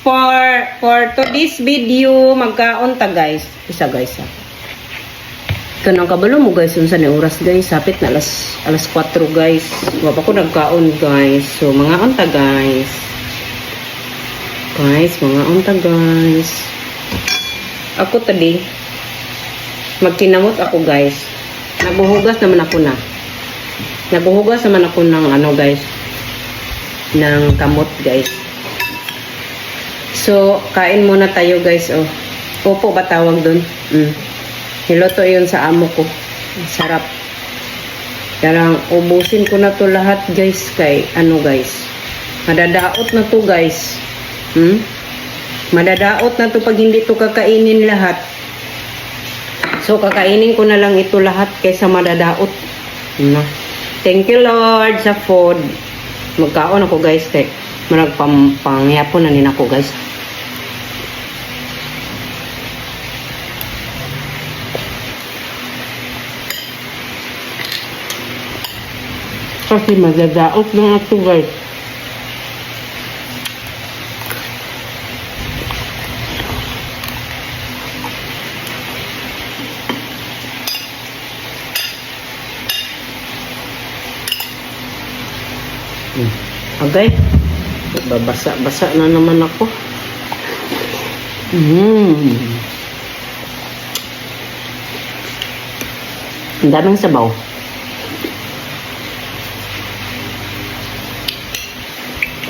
for today's video, magkaon ta guys. Isa guys ha. Kanang kabalo mo guys, unsa ni oras guys? Sapit na alas 4 guys. Wa pa ko nagkaon guys. So mga unta guys. Guys, mga unta guys. Ako today magkinamot ako guys. Naghuhugas naman ako na. Naghuhugas naman ako ng ano guys, ng kamot guys. So, kain muna tayo guys. Oh. Opo ba tawag dun? Niloto yun sa amo ko. Sarap. Karang ubusin ko na to lahat guys. Kay ano guys, madadaot na to guys. Madadaot na to pag hindi to kakainin lahat. So, kakainin ko na lang ito lahat kaysa madadaot. Thank you Lord sa food. Magkaon ako guys. Kay marag pangyapon na nin ako guys. Kasi madadaot na ito guys. Okay. Babasa-basa na naman ako. Ang daming sabaw.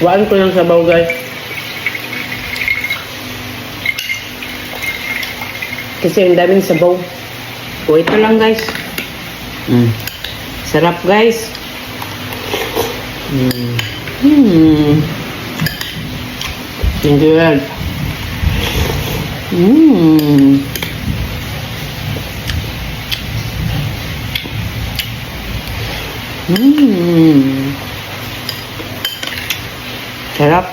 Kuhaan ko ng sabaw guys. Kasi ang daming sabaw. O ito lang guys. Sarap guys. Thank you Lord. Sarap.